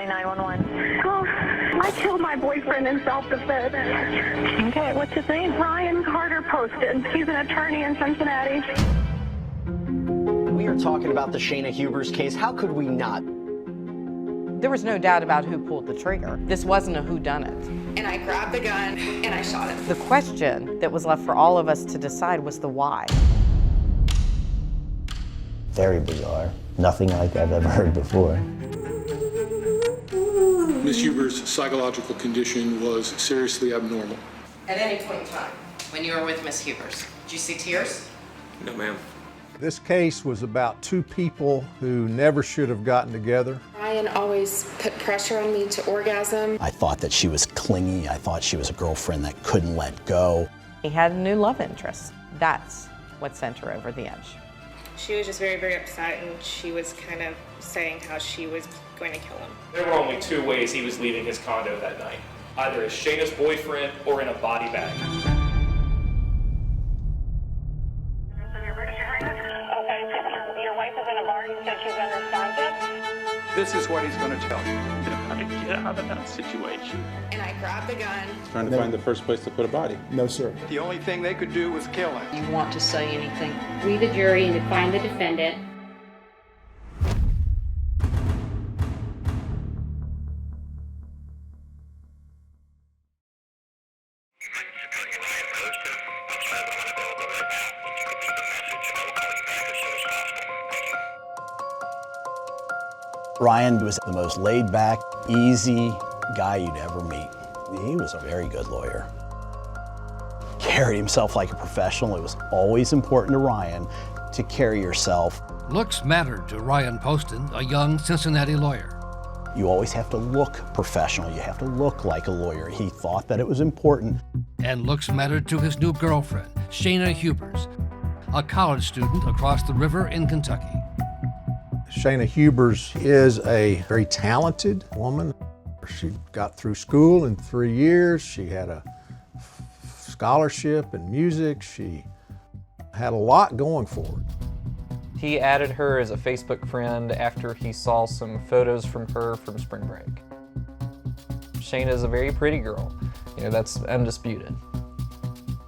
County 911. Oh, I killed my boyfriend in self-defense. Okay, what's his name? Ryan Carter Poston. He's an attorney in Cincinnati. We are talking about the Shayna Hubers case. How could we not? There was no doubt about who pulled the trigger. This wasn't a whodunit. And I grabbed the gun and I shot him. The question that was left for all of us to decide was the why. Very bizarre. Nothing like I've ever heard before. Ms. Hubers' psychological condition was seriously abnormal. At any point in time, when you were with Miss Hubers, did you see tears? No, ma'am. This case was about two people who never should have gotten together. Ryan always put pressure on me to orgasm. I thought that she was clingy. I thought she was a girlfriend that couldn't let go. He had a new love interest. That's what sent her over the edge. She was just very, very upset, and she was kind of saying how she was going to kill him. There were only two ways he was leaving his condo that night. Either as Shayna's boyfriend or in a body bag. Your wife is in a bar. You said she's unresponsive. This is what he's going to tell you. How to get out of that situation. And I grabbed the gun. Trying to find the first place to put a body. No, sir. The only thing they could do was kill him. You want to say anything? We, the jury, and to find the defendant. Ryan was the most laid-back, easy guy you'd ever meet. He was a very good lawyer. Carried himself like a professional. It was always important to Ryan to carry yourself. Looks mattered to Ryan Poston, a young Cincinnati lawyer. You always have to look professional. You have to look like a lawyer. He thought that it was important. And looks mattered to his new girlfriend, Shayna Hubers, a college student across the river in Kentucky. Shayna Hubers is a very talented woman. She got through school in 3 years. She had a scholarship in music. She had a lot going for her. He added her as a Facebook friend after he saw some photos from her from spring break. Shayna is a very pretty girl. You know, that's undisputed.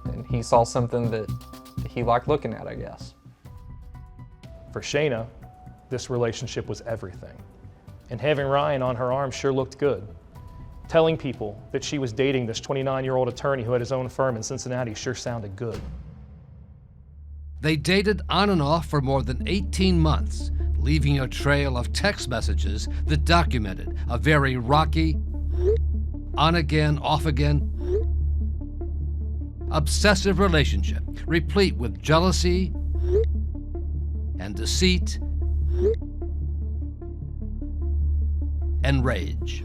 And he saw something that he liked looking at, I guess. For Shayna, this relationship was everything. And having Ryan on her arm sure looked good. Telling people that she was dating this 29-year-old attorney who had his own firm in Cincinnati sure sounded good. They dated on and off for more than 18 months, leaving a trail of text messages that documented a very rocky, on-again, off-again, obsessive relationship, replete with jealousy and deceit and rage.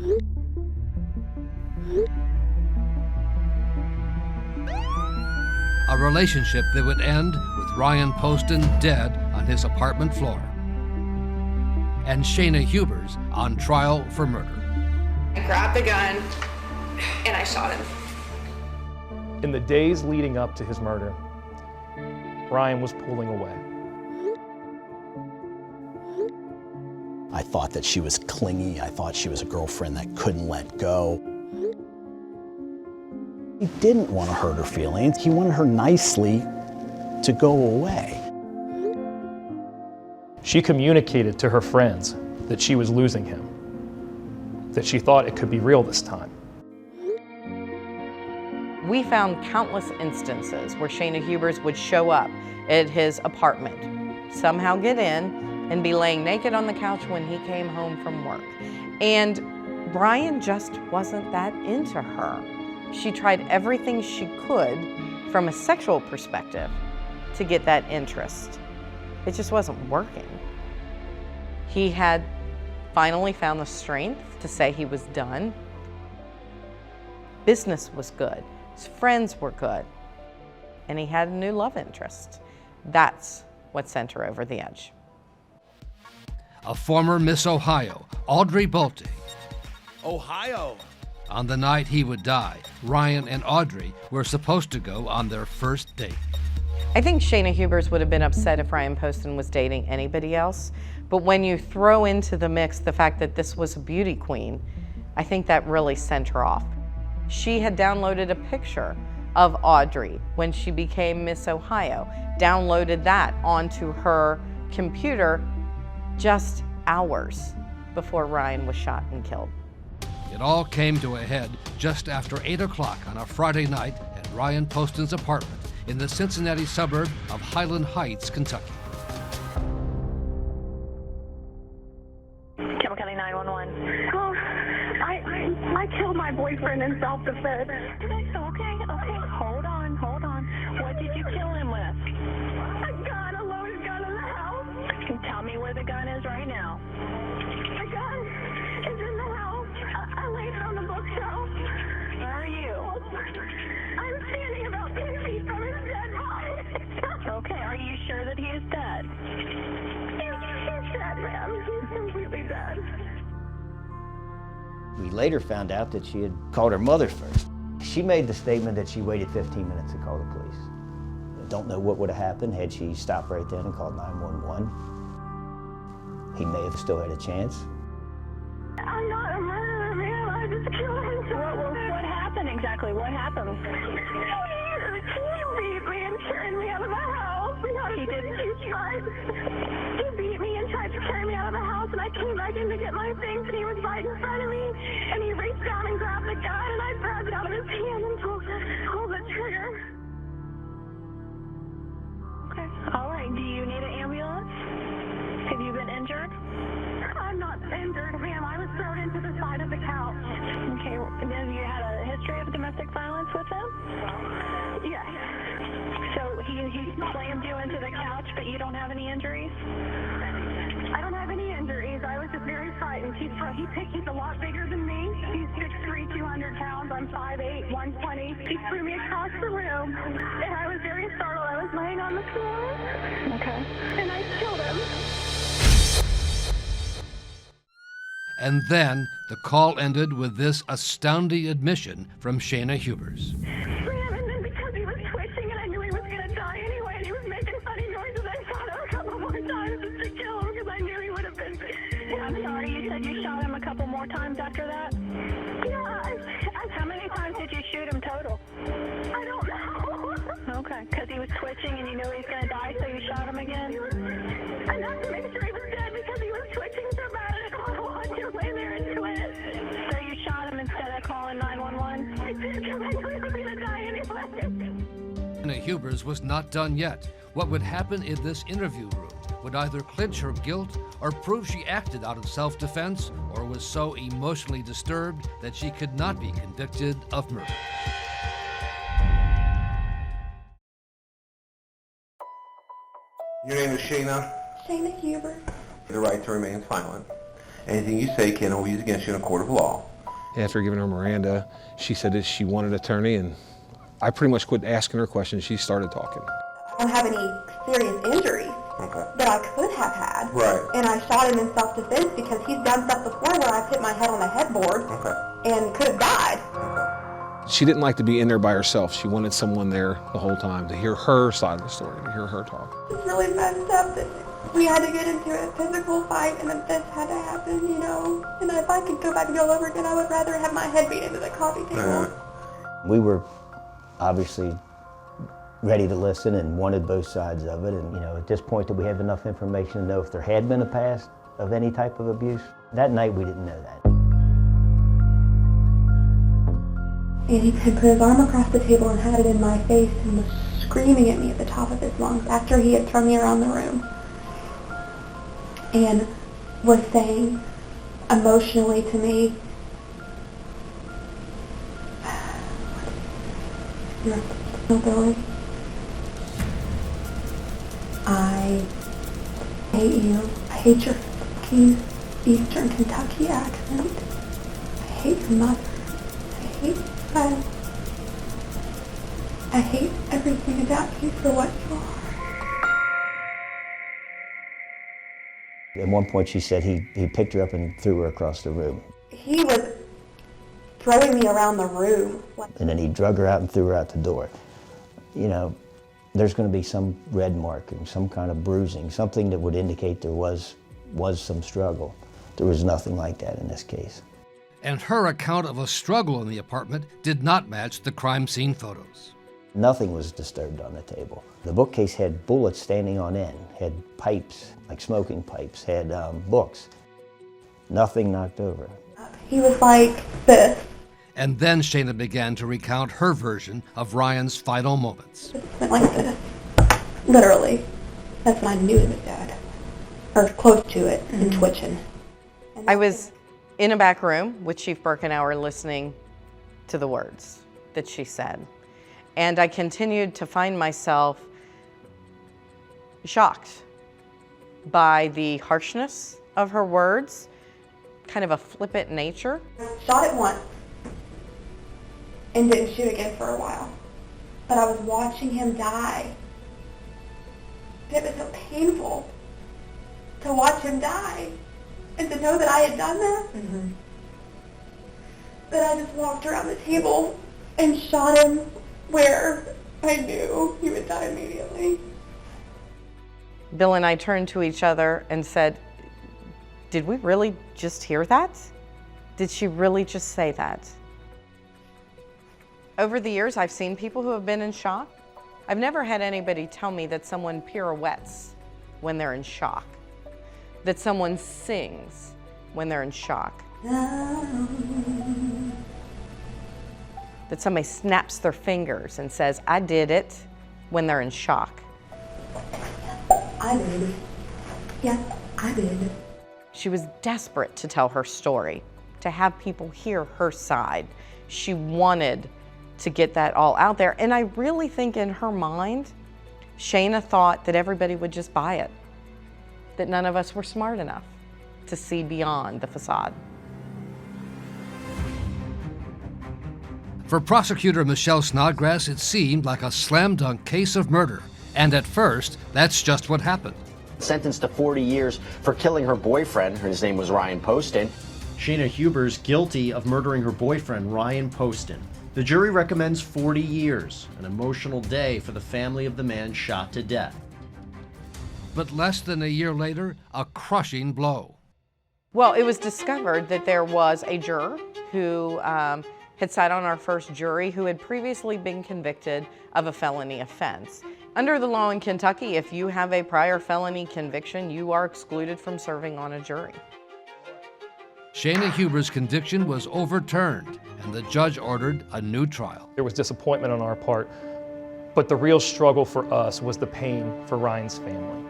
A relationship that would end with Ryan Poston dead on his apartment floor and Shayna Hubers on trial for murder. I grabbed the gun and I shot him. In the days leading up to his murder, Ryan was pulling away. I thought that she was clingy. I thought she was a girlfriend that couldn't let go. He didn't want to hurt her feelings. He wanted her nicely to go away. She communicated to her friends that she was losing him, that she thought it could be real this time. We found countless instances where Shayna Hubers would show up at his apartment, somehow get in, and be laying naked on the couch when he came home from work. And Ryan just wasn't that into her. She tried everything she could from a sexual perspective to get that interest. It just wasn't working. He had finally found the strength to say he was done. Business was good, his friends were good, and he had a new love interest. That's what sent her over the edge. A former Miss Ohio, Audrey Bolte. Ohio. On the night he would die, Ryan and Audrey were supposed to go on their first date. I think Shayna Hubers would have been upset if Ryan Poston was dating anybody else, But when you throw into the mix the fact that this was a beauty queen, I think that really sent her off. She had downloaded a picture of Audrey when she became Miss Ohio, downloaded that onto her computer just hours before Ryan was shot and killed. It all came to a head just after 8 o'clock on a Friday night at Ryan Poston's apartment in the Cincinnati suburb of Highland Heights, Kentucky. Campbell County 911. Oh, I killed my boyfriend in self-defense. Okay, hold on. What did you kill him with? A loaded gun in the house. Tell me where the gun is right now. The gun is in the house. I laid it on the bookshelf. Where are you? I'm standing about 10 feet from his dead body. Okay, are you sure that he is dead? He's dead, ma'am. He's completely dead. We later found out that she had called her mother first. She made the statement that she waited 15 minutes to call the police. Don't know what would have happened had she stopped right then and called 911. He may have still had a chance. I'm not a murderer, man. I just killed him. What happened exactly? What happened? He beat me and carried me out of the house. He didn't. He beat me and tried to carry me out of the house, and I came back in to get my things, and he was right in front of me, and he reached down and grabbed the gun, and I grabbed it out of his hand and pulled the trigger. Okay. All right. Do you need an ambulance? Have you been injured? I'm not injured, ma'am. I was thrown into the side of the couch. Okay. Have you had a history of domestic violence with him? Yes. So he slammed you into the couch, but you don't have any injuries? I don't have any injuries. I was just very frightened. He's a lot bigger than me. He's 6'3", 200 pounds. I'm 5'8", 120. He threw me across the room, and I was very startled. I was laying on the floor. Okay. And I killed him. And then the call ended with this astounding admission from Shayna Hubers. Ma'am, and then because he was twitching and I knew he was going to die anyway, and he was making funny noises, I shot him a couple more times just to kill him because I knew he would have been. Yeah, I'm sorry, you said you shot him a couple more times after that? Yeah. How many times did you shoot him total? I don't know. Okay, because he was twitching and you knew he was going to die, so you shot him again? Enough to make sure he was dead because he was twitching so bad and I didn't want to watch him lay there and twitch. So you shot him instead of calling 911? I did because I knew he was going to die anyway. Shayna Hubers was not done yet. What would happen in this interview room would either clinch her guilt or prove she acted out of self-defense or was so emotionally disturbed that she could not be convicted of murder. Your name is Shayna? Shayna Hubers. The right to remain silent. Anything you say can always be used against you in a court of law. After giving her Miranda, she said that she wanted an attorney, and I pretty much quit asking her questions. She started talking. I don't have any serious injuries that I could have had. Right. And I shot him in self-defense because he's done stuff before where I've hit my head on a headboard and could have died. She didn't like to be in there by herself. She wanted someone there the whole time to hear her side of the story, to hear her talk. It's really messed up that we had to get into a physical fight and that this had to happen, you know. And if I could go back and go over again, I would rather have my head beat into the coffee table. We were obviously ready to listen and wanted both sides of it. And, you know, at this point that we have enough information to know if there had been a past of any type of abuse. That night we didn't know that. And he had put his arm across the table and had it in my face and was screaming at me at the top of his lungs after he had thrown me around the room. And was saying emotionally to me, "You're a Billy. I hate you. I hate your fucking Eastern Kentucky accent. I hate your mother. I hate you. I hate everything about you for what you are." At one point she said he picked her up and threw her across the room. He was throwing me around the room. And then he drug her out and threw her out the door. You know, there's going to be some red mark and some kind of bruising, something that would indicate there was was some struggle. There was nothing like that in this case. And her account of a struggle in the apartment did not match the crime scene photos. Nothing was disturbed on the table. The bookcase had bullets standing on end, had pipes, like smoking pipes, had books. Nothing knocked over. He was like this. And then Shayna began to recount her version of Ryan's final moments. Went like this. Literally. That's when I knew he was dead. Or close to it and twitching. I was in a back room with Chief Birkenauer listening to the words that she said. And I continued to find myself shocked by the harshness of her words, kind of a flippant nature. Shot it once and didn't shoot again for a while. But I was watching him die. And it was so painful to watch him die and to know that I had done that. That I just walked around the table and shot him where I knew he would die immediately. Bill and I turned to each other and said, did we really just hear that? Did she really just say that? Over the years, I've seen people who have been in shock. I've never had anybody tell me that someone pirouettes when they're in shock, that someone sings when they're in shock, that somebody snaps their fingers and says, I did it, when they're in shock. I did. Yes, I did. She was desperate to tell her story, to have people hear her side. She wanted to get that all out there. And I really think in her mind, Shayna thought that everybody would just buy it, that none of us were smart enough to see beyond the facade. For prosecutor Michelle Snodgrass, it seemed like a slam-dunk case of murder. And at first, that's just what happened. Sentenced to 40 years for killing her boyfriend. His name was Ryan Poston. Shayna Hubers guilty of murdering her boyfriend, Ryan Poston. The jury recommends 40 years, an emotional day for the family of the man shot to death. But less than a year later, a crushing blow. Well, it was discovered that there was a juror who had sat on our first jury who had previously been convicted of a felony offense. Under the law in Kentucky, if you have a prior felony conviction, you are excluded from serving on a jury. Shayna Hubers' conviction was overturned, and the judge ordered a new trial. There was disappointment on our part, but the real struggle for us was the pain for Ryan's family.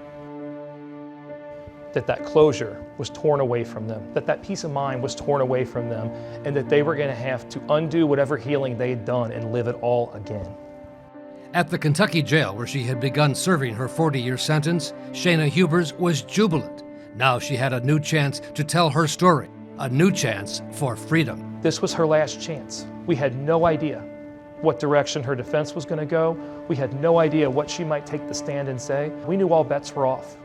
That closure was torn away from them, that peace of mind was torn away from them, and that they were going to have to undo whatever healing they had done and live it all again. At the Kentucky jail where she had begun serving her 40-year sentence, Shayna Hubers was jubilant. Now she had a new chance to tell her story, a new chance for freedom. This was her last chance. We had no idea what direction her defense was going to go. We had no idea what she might take the stand and say. We knew all bets were off.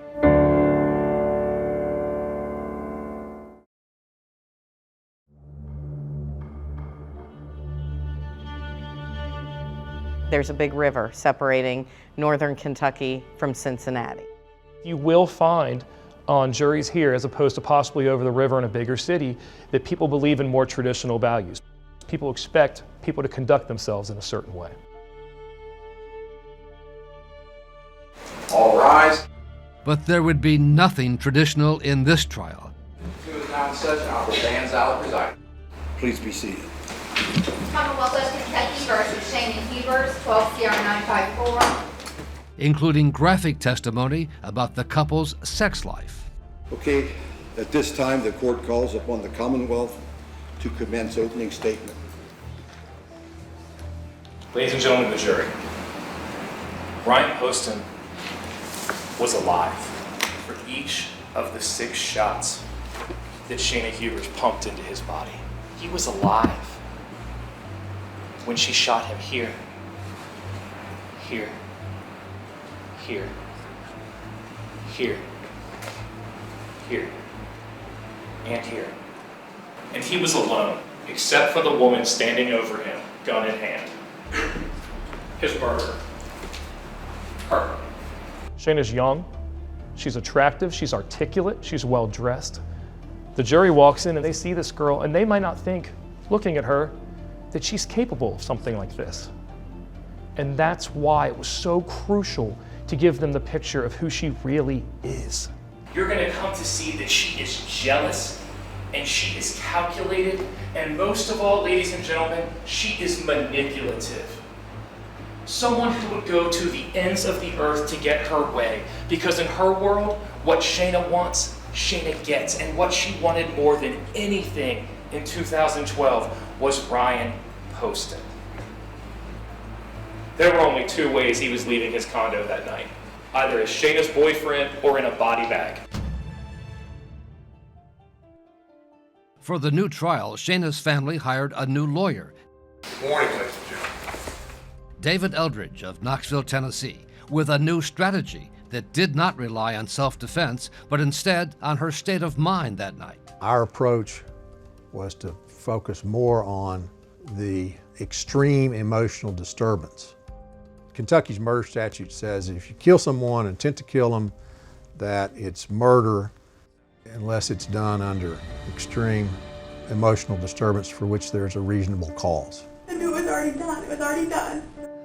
There's a big river separating northern Kentucky from Cincinnati. You will find on juries here, as opposed to possibly over the river in a bigger city, that people believe in more traditional values. People expect people to conduct themselves in a certain way. All rise. But there would be nothing traditional in this trial. Who is now in session, Honorable Dan Zala presiding. Please be seated. Commonwealth of Kentucky versus Shayna Hubers, 12 Sierra 954. Including graphic testimony about the couple's sex life. Okay, at this time, the court calls upon the Commonwealth to commence opening statement. Ladies and gentlemen of the jury, Ryan Poston was alive for each of the 6 shots that Shayna Hubers pumped into his body. He was alive when she shot him here, here, here, here, here, and here. And he was alone, except for the woman standing over him, gun in hand. His murderer. Her. Shayna's young. She's attractive, she's articulate, she's well dressed. The jury walks in and they see this girl and they might not think, looking at her, that she's capable of something like this. And that's why it was so crucial to give them the picture of who she really is. You're gonna come to see that she is jealous and she is calculated, and most of all, ladies and gentlemen, she is manipulative. Someone who would go to the ends of the earth to get her way, because in her world, what Shayna wants, Shayna gets, and what she wanted more than anything in 2012 was Ryan Poston. There were only two ways he was leaving his condo that night, either as Shayna's boyfriend or in a body bag. For the new trial, Shayna's family hired a new lawyer. Good morning, ladies and gentlemen. David Eldridge of Knoxville, Tennessee, with a new strategy that did not rely on self-defense, but instead on her state of mind that night. Our approach was to focus more on the extreme emotional disturbance. Kentucky's murder statute says if you kill someone, intent to kill them, that it's murder unless it's done under extreme emotional disturbance for which there's a reasonable cause. I knew it was already done. It was already done.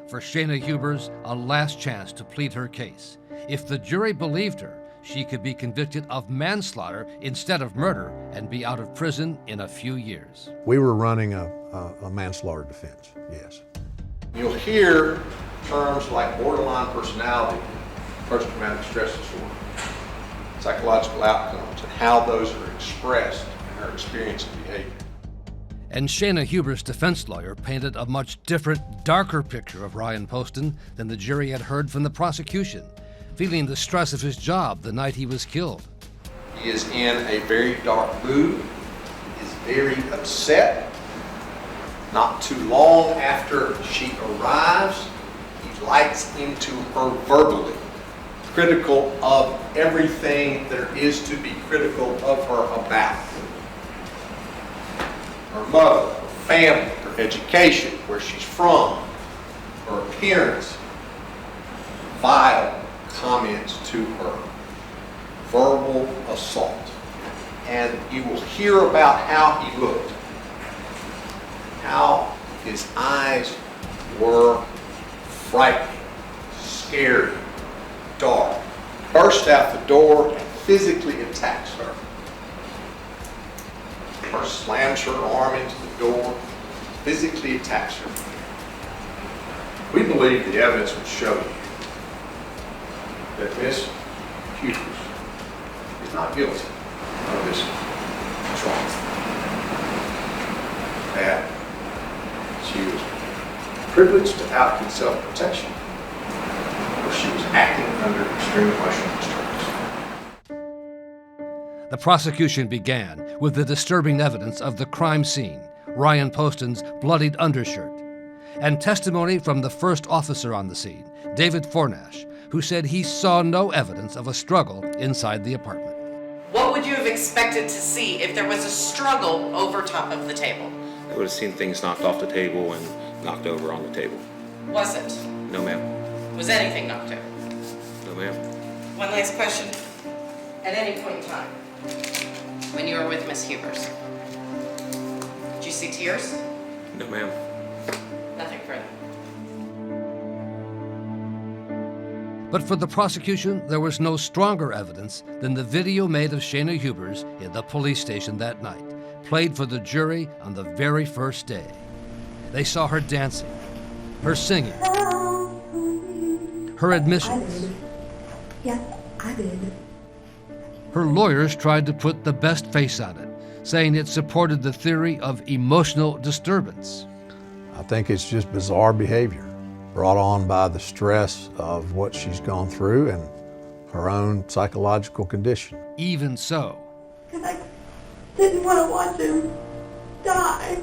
For Shayna Hubers, a last chance to plead her case. If the jury believed her, she could be convicted of manslaughter instead of murder and be out of prison in a few years. We were running a manslaughter defense, yes. You'll hear terms like borderline personality, post-traumatic stress disorder, psychological outcomes, and how those are expressed in her experience and behavior. And Shayna Hubers' defense lawyer painted a much different, darker picture of Ryan Poston than the jury had heard from the prosecution, feeling the stress of his job the night he was killed. He is in a very dark mood, is very upset. Not too long after she arrives, he lights into her verbally, critical of everything there is to be critical of her about. Her mother, her family, her education, where she's from, her appearance, vile comments to her, verbal assault. And you will hear about how he looked, how his eyes were frightening, scary, dark. Burst out the door and physically attacks her. Or slams her arm into the door, physically attacks her. We believe the evidence would show you that Miss Hubers is not guilty of this trauma. That she was privileged to act in self-protection, or she was acting under extreme emotional distress. The prosecution began with the disturbing evidence of the crime scene, Ryan Poston's bloodied undershirt, and testimony from the first officer on the scene, David Fornash, who said he saw no evidence of a struggle inside the apartment. What would you have expected to see if there was a struggle over top of the table? I would have seen things knocked off the table and knocked over on the table. Was it? No, ma'am. Was anything knocked over? No, ma'am. One last question. At any point in time, when you were with Miss Hubers, did you see tears? No, ma'am. Nothing further. But for the prosecution, there was no stronger evidence than the video made of Shayna Hubers in the police station that night, played for the jury on the very first day. They saw her dancing, her singing, her admissions. Yes, I did. Her lawyers tried to put the best face on it, saying it supported the theory of emotional disturbance. I think it's just bizarre behavior, brought on by the stress of what she's gone through and her own psychological condition. Even so, Because I didn't want to watch him die.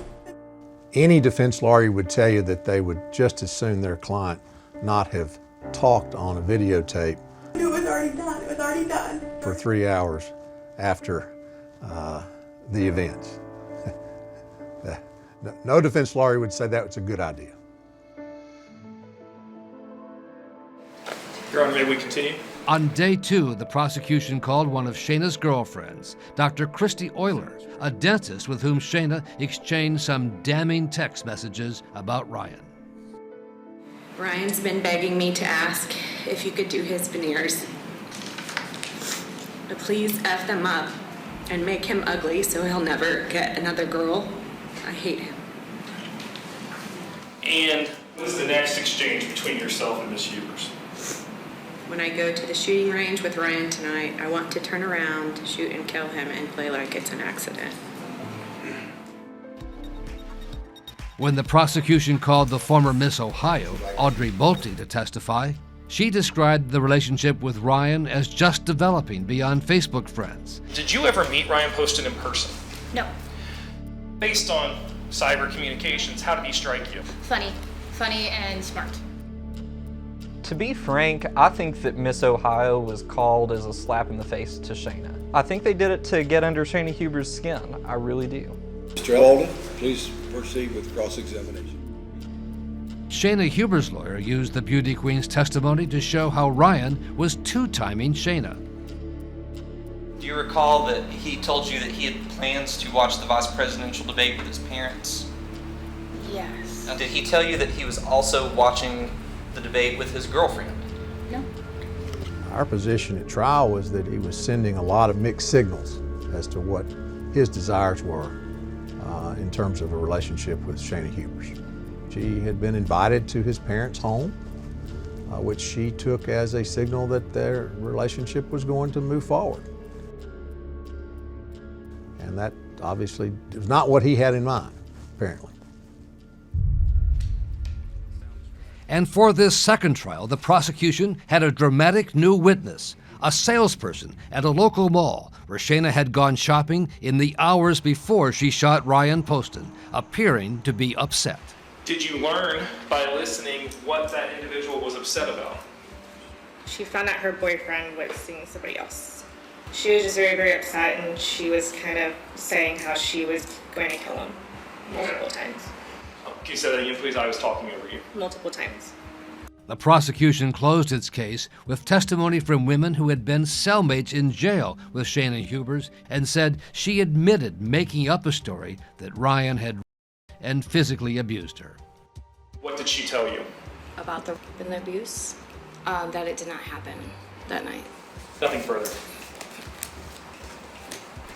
Any defense lawyer would tell you that they would just as soon their client not have talked on a videotape. I knew it was already done. It was already done. For 3 hours after the events. No defense lawyer would say that was a good idea. Your Honor, may we continue? On day 2, the prosecution called one of Shayna's girlfriends, Dr. Christy Euler, a dentist with whom Shayna exchanged some damning text messages about Ryan. Ryan's been begging me to ask if you could do his veneers. To please F them up and make him ugly so he'll never get another girl. I hate him. And what is the next exchange between yourself and Miss Hubers? When I go to the shooting range with Ryan tonight, I want to turn around, shoot and kill him, and play like it's an accident. When the prosecution called the former Miss Ohio, Audrey Bolte, to testify, she described the relationship with Ryan as just developing beyond Facebook friends. Did you ever meet Ryan Poston in person? No. Based on cyber communications, how did he strike you? Funny and smart. To be frank, I think that Miss Ohio was called as a slap in the face to Shayna. I think they did it to get under Shayna Hubers' skin. I really do. Mr. Alden, please proceed with cross-examination. Shayna Hubers' lawyer used the beauty queen's testimony to show how Ryan was two-timing Shayna. Do you recall that he told you that he had plans to watch the vice presidential debate with his parents? Yes. Now, did he tell you that he was also watching the debate with his girlfriend? No. Our position at trial was that he was sending a lot of mixed signals as to what his desires were in terms of a relationship with Shayna Hubers. She had been invited to his parents' home, which she took as a signal that their relationship was going to move forward. And that obviously was not what he had in mind, apparently. And for this second trial, the prosecution had a dramatic new witness, a salesperson at a local mall where Shayna had gone shopping in the hours before she shot Ryan Poston, appearing to be upset. Did you learn by listening what that individual was upset about? She found out her boyfriend was seeing somebody else. She was just very, very upset, and she was kind of saying how she was going to kill him multiple times. Can you say that again, please? I was talking over you. Multiple times. The prosecution closed its case with testimony from women who had been cellmates in jail with Shayna Hubers and said she admitted making up a story that Ryan had and physically abused her. What did she tell you? About the abuse, that it did not happen that night. Nothing further.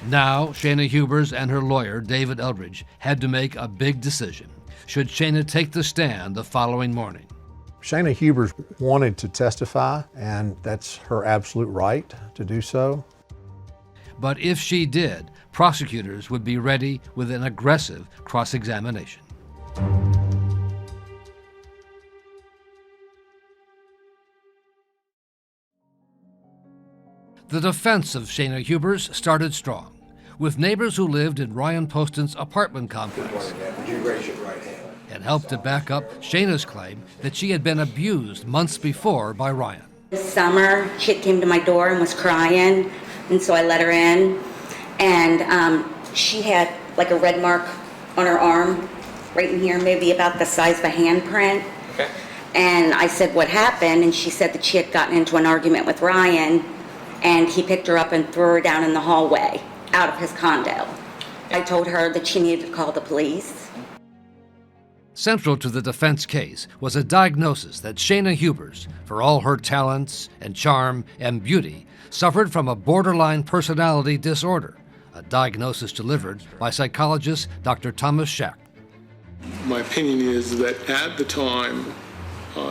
Now, Shayna Hubers and her lawyer, David Eldridge, had to make a big decision. Should Shayna take the stand the following morning? Shayna Hubers wanted to testify, and that's her absolute right to do so. But if she did, prosecutors would be ready with an aggressive cross-examination. The defense of Shayna Hubers started strong, with neighbors who lived in Ryan Poston's apartment complex. Would you raise your right hand? It helped to back up Shayna's claim that she had been abused months before by Ryan. This summer, she came to my door and was crying, and so I let her in. And she had like a red mark on her arm, right in here, maybe about the size of a handprint. Okay. And I said, what happened? And she said that she had gotten into an argument with Ryan, and he picked her up and threw her down in the hallway out of his condo. I told her that she needed to call the police. Central to the defense case was a diagnosis that Shayna Hubers, for all her talents and charm and beauty, suffered from a borderline personality disorder, a diagnosis delivered by psychologist Dr. Thomas Schack. My opinion is that at the time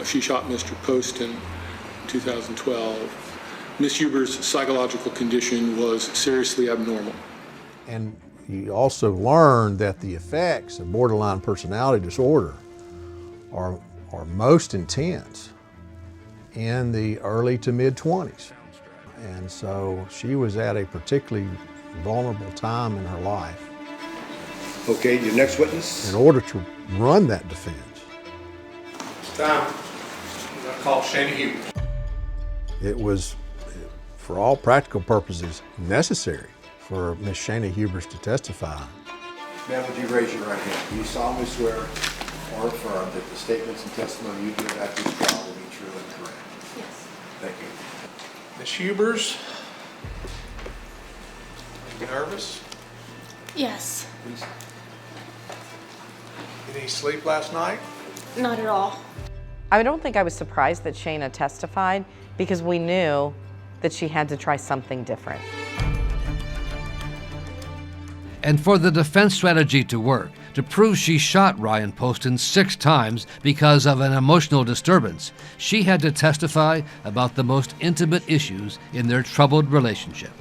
she shot Mr. Poston in 2012, Ms. Hubers' psychological condition was seriously abnormal. And you also learn that the effects of borderline personality disorder are most intense in the early to mid-20s. And so she was at a particularly vulnerable time in her life. Okay, your next witness? In order to run that defense. Time. I'm going to call Shayna Hubers. It was, for all practical purposes, necessary for Ms. Shayna Hubers to testify. Ma'am, would you raise your right hand? Do you solemnly swear or affirm that the statements and testimony you give at this trial will be true and correct? Yes. Thank you. Ms. Hubers? Are you nervous? Yes. Did any sleep last night? Not at all. I don't think I was surprised that Shayna testified because we knew that she had to try something different. And for the defense strategy to work, to prove she shot Ryan Poston 6 times because of an emotional disturbance, she had to testify about the most intimate issues in their troubled relationship,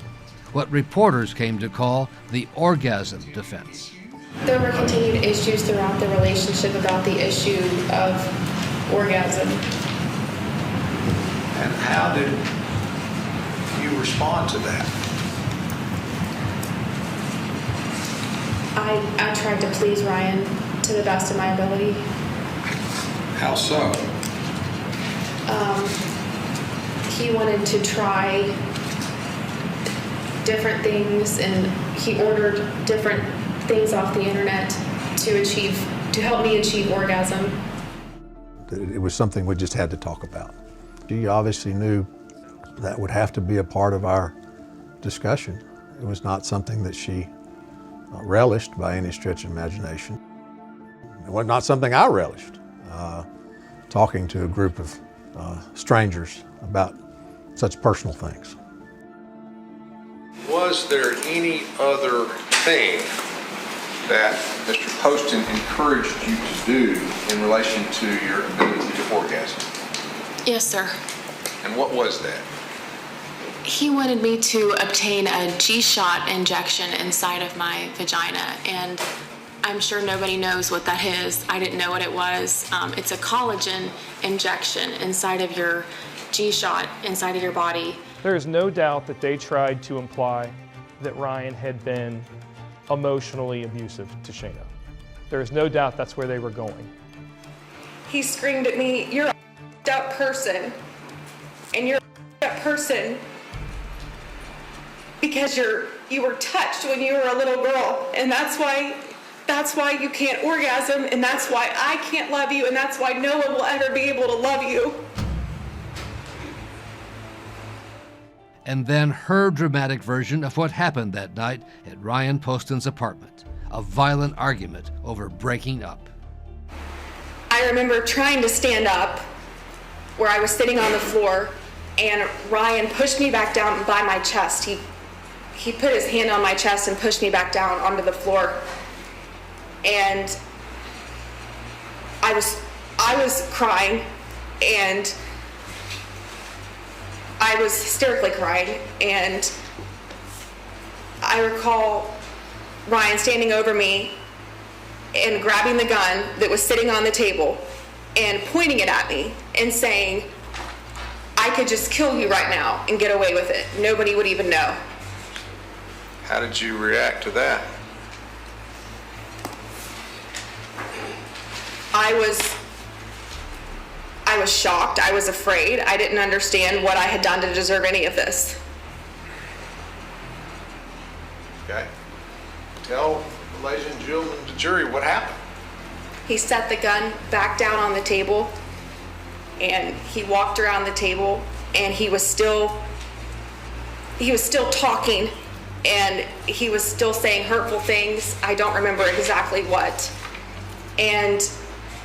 what reporters came to call the orgasm defense. There were continued issues throughout the relationship about the issue of orgasm. And how did you respond to that? I tried to please Ryan to the best of my ability. How so? He wanted to try different things, and he ordered different things off the internet to help me achieve orgasm. It was something we just had to talk about. She obviously knew that would have to be a part of our discussion. It was not something that she relished by any stretch of imagination. It was not something I relished, talking to a group of strangers about such personal things. Was there any other thing that Mr. Poston encouraged you to do in relation to your ability to orgasm? Yes, sir. And what was that? He wanted me to obtain a G-shot injection inside of my vagina, and I'm sure nobody knows what that is. I didn't know what it was. It's a collagen injection inside of your G-shot, inside of your body. There is no doubt that they tried to imply that Ryan had been emotionally abusive to Shayna. There is no doubt that's where they were going. He screamed at me, "You're a up person, and you're a person because you were touched when you were a little girl, and that's why you can't orgasm, and that's why I can't love you, and that's why no one will ever be able to love you." And then her dramatic version of what happened that night at Ryan Poston's apartment, a violent argument over breaking up. I remember trying to stand up where I was sitting on the floor, and Ryan pushed me back down by my chest. He put his hand on my chest and pushed me back down onto the floor. And I was crying, and I was hysterically crying, and I recall Ryan standing over me and grabbing the gun that was sitting on the table and pointing it at me and saying, "I could just kill you right now and get away with it. Nobody would even know." How did you react to that? I was shocked. I was afraid. I didn't understand what I had done to deserve any of this. Okay. Tell the ladies and gentlemen of the jury what happened. He set the gun back down on the table, and he walked around the table, and he was still talking, and he was still saying hurtful things. I don't remember exactly what. And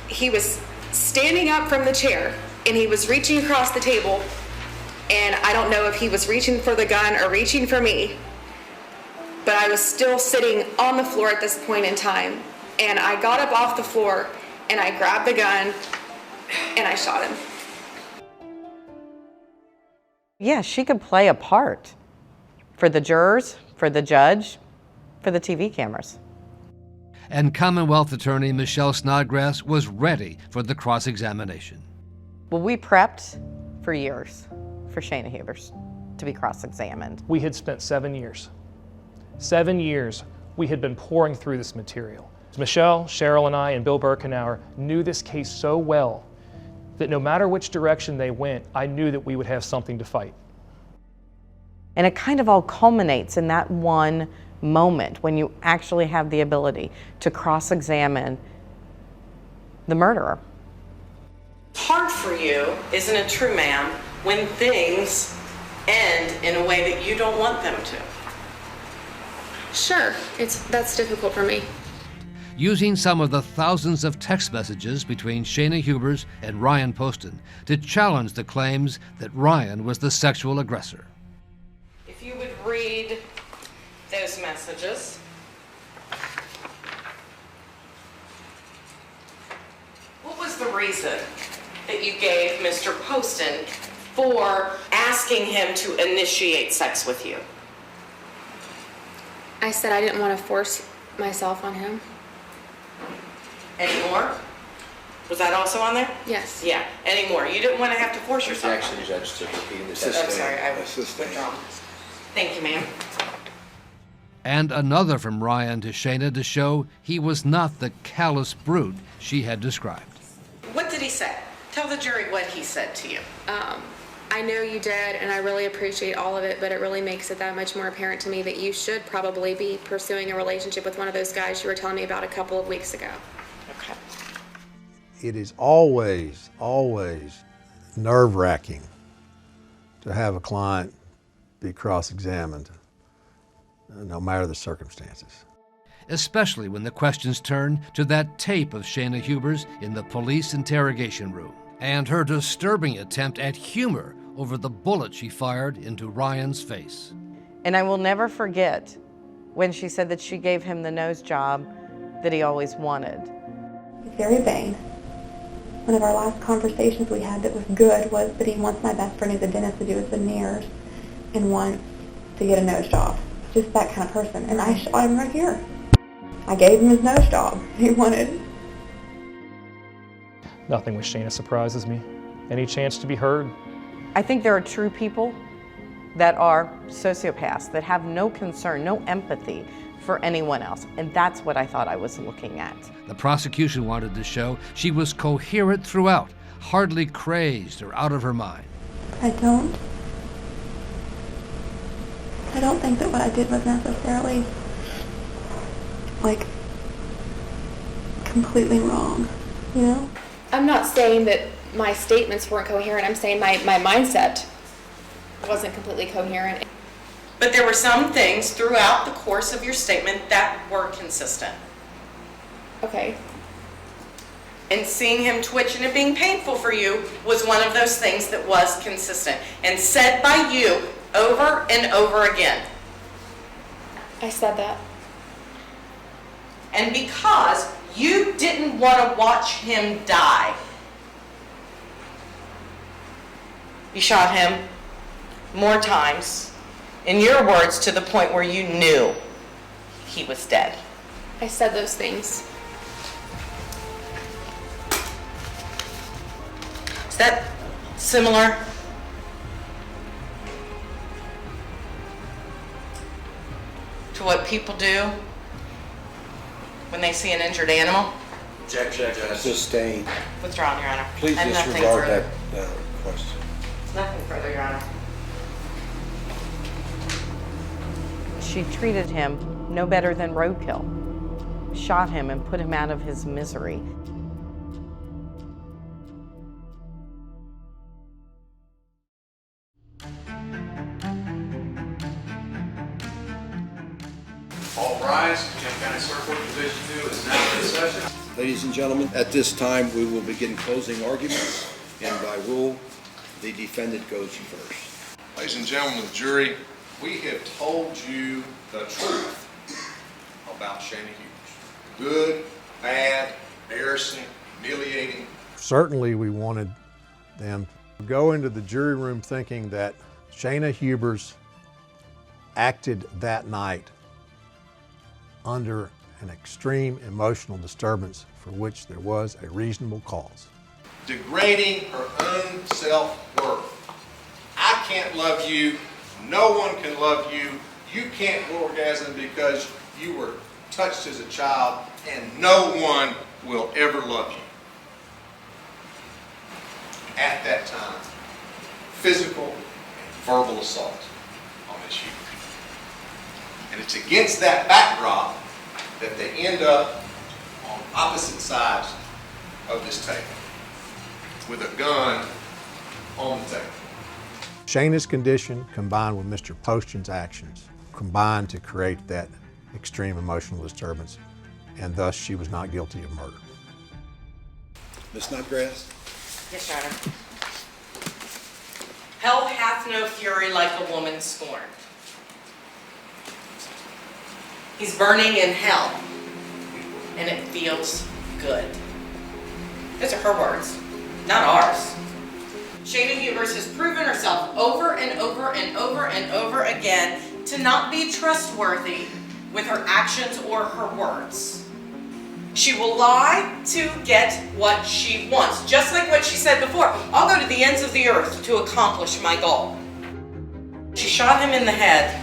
he was standing up from the chair, and he was reaching across the table, and I don't know if he was reaching for the gun or reaching for me, but I was still sitting on the floor at this point in time, and I got up off the floor, and I grabbed the gun, and I shot him. Yeah, she could play a part for the jurors, for the judge, for the TV cameras. And Commonwealth Attorney Michelle Snodgrass was ready for the cross-examination. Well, we prepped for years for Shayna Hubers to be cross-examined. We had spent 7 years. 7 years we had been pouring through this material. Michelle, Cheryl, and I, and Bill Birkenauer knew this case so well that no matter which direction they went, I knew that we would have something to fight. And it kind of all culminates in that one moment when you actually have the ability to cross-examine the murderer. Hard for you, isn't it true, ma'am, when things end in a way that you don't want them to? Sure, that's difficult for me. Using some of the thousands of text messages between Shayna Hubers and Ryan Poston to challenge the claims that Ryan was the sexual aggressor. If you would read those messages. What was the reason that you gave Mr. Poston for asking him to initiate sex with you? I said I didn't want to force myself on him. Any more? Was that also on there? Yes. Yeah, any more. You didn't want to have to force yourself. Objection, Judge, to repeating the I'm testimony. sorry, I was withdrawn. Thank you, ma'am. And another from Ryan to Shayna to show he was not the callous brute she had described. What did he say? Tell the jury what he said to you. I know you did, and I really appreciate all of it, but it really makes it that much more apparent to me that you should probably be pursuing a relationship with one of those guys you were telling me about a couple of weeks ago. Okay. It is always, always nerve-wracking to have a client be cross-examined, no matter the circumstances. Especially when the questions turn to that tape of Shayna Hubers in the police interrogation room and her disturbing attempt at humor over the bullet she fired into Ryan's face. And I will never forget when she said that she gave him the nose job that he always wanted. He's very vain. One of our last conversations we had that was good was that he wants my best friend who's a dentist to do his veneers and wants to get a nose job. Just that kind of person. And I shot him right here. I gave him his nose job he wanted. Nothing with Shayna surprises me. Any chance to be heard? I think there are true people that are sociopaths, that have no concern, no empathy for anyone else. And that's what I thought I was looking at. The prosecution wanted to show she was coherent throughout, hardly crazed or out of her mind. I don't think that what I did was necessarily, like, completely wrong, you know? I'm not saying that my statements weren't coherent. I'm saying my mindset wasn't completely coherent. But there were some things throughout the course of your statement that were consistent. Okay. And seeing him twitch and it being painful for you was one of those things that was consistent and said by you over and over again. I said that. And because you didn't want to watch him die, you shot him more times, in your words, to the point where you knew he was dead. I said those things. Is that similar? To what people do when they see an injured animal? Objection, Judge. Sustained. Withdrawn, Your Honor. Please I have nothing disregard further. that question. Nothing further, Your Honor. She treated him no better than roadkill. Shot him and put him out of his misery. All rise. Kent County Circuit Division 2 is now in session. Ladies and gentlemen, at this time, we will begin closing arguments, and by rule, the defendant goes first. Ladies and gentlemen of the jury, we have told you the truth about Shayna Hubers. Good, bad, embarrassing, humiliating. Certainly we wanted them to go into the jury room thinking that Shayna Hubers acted that night under an extreme emotional disturbance for which there was a reasonable cause. Degrading her own self-worth. I can't love you. No one can love you. You can't orgasm because you were touched as a child, and no one will ever love you. At that time, physical and verbal assault on Ms. Hubers. And it's against that backdrop that they end up on opposite sides of this table with a gun on the table. Shayna's condition combined with Mr. Poston's actions combined to create that extreme emotional disturbance, and thus she was not guilty of murder. Ms. Snodgrass? Yes, Your Honor. Hell hath no fury like a woman scorned. He's burning in hell, and it feels good. Those are her words, not ours. Shayna Hubers has proven herself over and over and over and over again to not be trustworthy with her actions or her words. She will lie to get what she wants, just like what she said before. I'll go to the ends of the earth to accomplish my goal. She shot him in the head.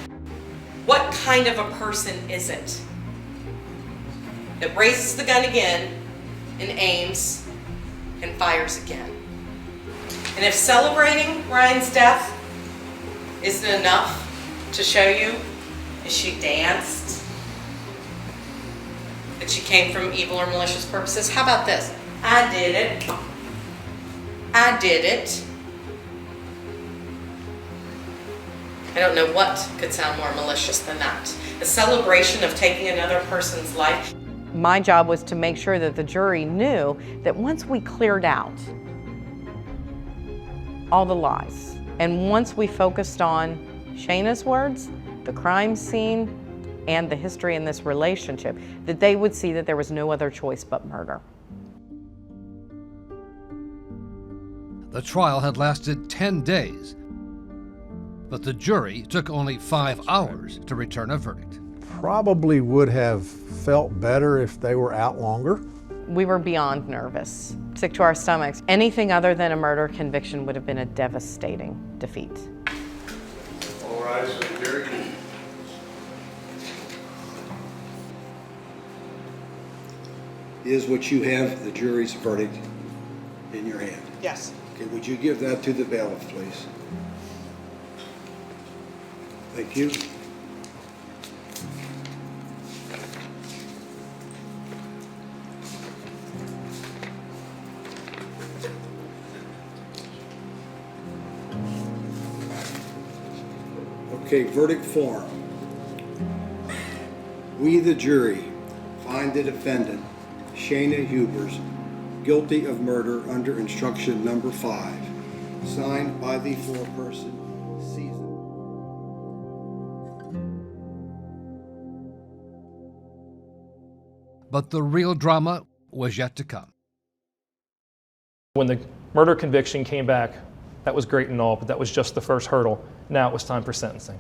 What kind of a person is it that raises the gun again and aims and fires again? And if celebrating Ryan's death isn't enough to show you that she danced, that she came from evil or malicious purposes, how about this? I did it. I did it. I don't know what could sound more malicious than that. The celebration of taking another person's life. My job was to make sure that the jury knew that once we cleared out all the lies, and once we focused on Shayna's words, the crime scene, and the history in this relationship, that they would see that there was no other choice but murder. The trial had lasted 10 days, but the jury took only 5 hours to return a verdict. Probably would have felt better if they were out longer. We were beyond nervous, sick to our stomachs. Anything other than a murder conviction would have been a devastating defeat. All right, so very good. Is what you have the jury's verdict in your hand? Yes. Okay, would you give that to the bailiff, please? Thank you. Okay, verdict form. We, the jury, find the defendant, Shayna Hubers, guilty of murder under instruction number 5, signed by the foreperson, Caesar. But the real drama was yet to come. When the murder conviction came back, that was great and all, but that was just the first hurdle. Now it was time for sentencing.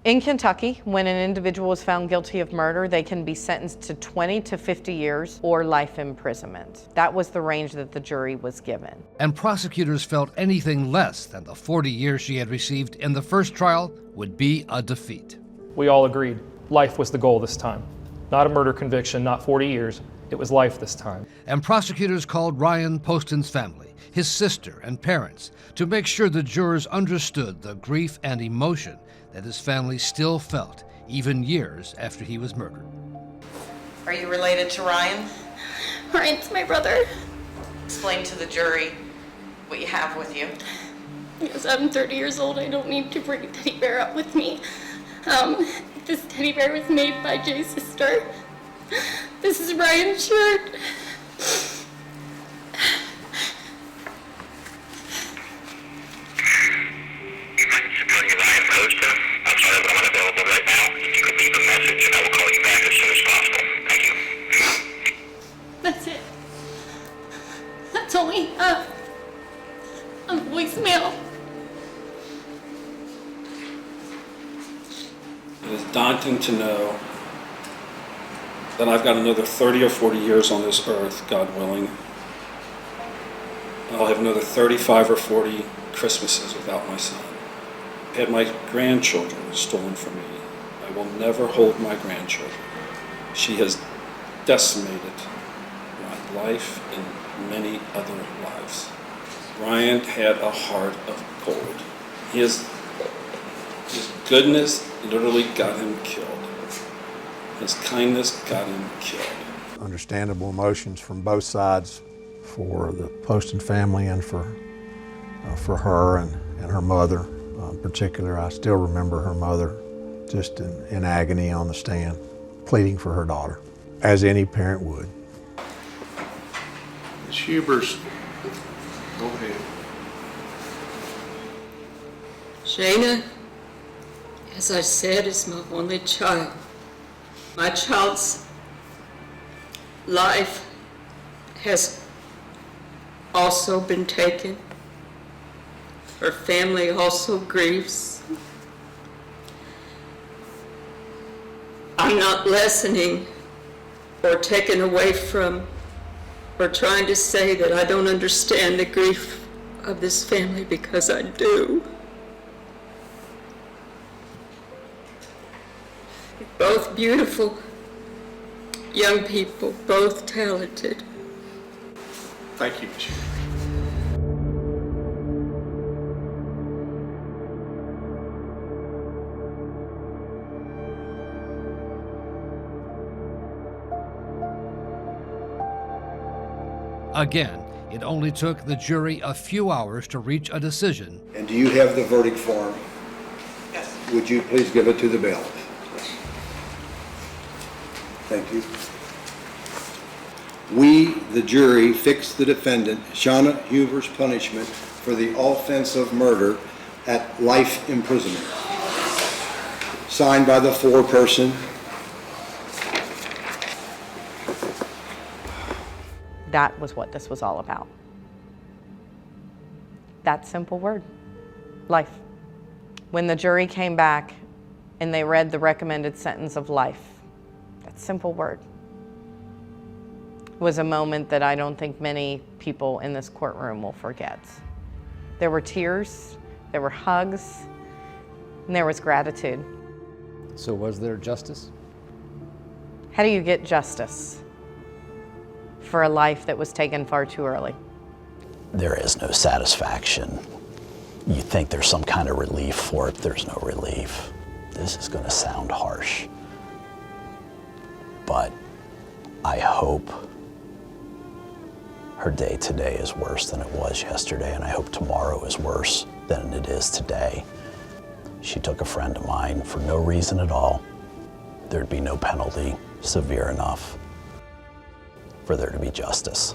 In Kentucky, when an individual is found guilty of murder, they can be sentenced to 20 to 50 years or life imprisonment. That was the range that the jury was given. And prosecutors felt anything less than the 40 years she had received in the first trial would be a defeat. We all agreed life was the goal this time. Not a murder conviction, not 40 years. It was life this time. And prosecutors called Ryan Poston's family, his sister and parents, to make sure the jurors understood the grief and emotion that his family still felt, even years after he was murdered. Are you related to Ryan? Ryan's my brother. Explain to the jury what you have with you. Because I'm 30 years old, I don't need to bring a teddy bear up with me. This teddy bear was made by Jay's sister. This is Ryan's shirt. That's it. That's only a voicemail. It is daunting to know that I've got another 30 or 40 years on this earth, God willing. And I'll have another 35 or 40 Christmases without my son. I had my grandchildren stolen from me. I will never hold my grandchildren. She has decimated my life and many other lives. Ryan had a heart of gold. His goodness literally got him killed. His kindness got him killed. Understandable emotions from both sides for the Poston family and for her, and her mother in particular. I still remember her mother just in agony on the stand, pleading for her daughter, as any parent would. Ms. Hubers, go ahead. Shayna, as I said, is my only child. My child's life has also been taken. Her family also grieves. I'm not lessening or taking away from or trying to say that I don't understand the grief of this family, because I do. Both beautiful young people, both talented. Thank you, Ms. Hubers. Again, it only took the jury a few hours to reach a decision. And do you have the verdict form? Yes. Would you please give it to the bailiff? Thank you. We, the jury, fix the defendant, Shayna Hubers' punishment for the offense of murder at life imprisonment. Signed by the foreperson. That was what this was all about. That simple word, life. When the jury came back and they read the recommended sentence of life, that simple word was a moment that I don't think many people in this courtroom will forget. There were tears, there were hugs, and there was gratitude. So was there justice? How do you get justice for a life that was taken far too early? There is no satisfaction. You think there's some kind of relief for it, there's no relief. This is going to sound harsh, but I hope her day today is worse than it was yesterday, and I hope tomorrow is worse than it is today. She took a friend of mine for no reason at all. There'd be no penalty severe enough for there to be justice.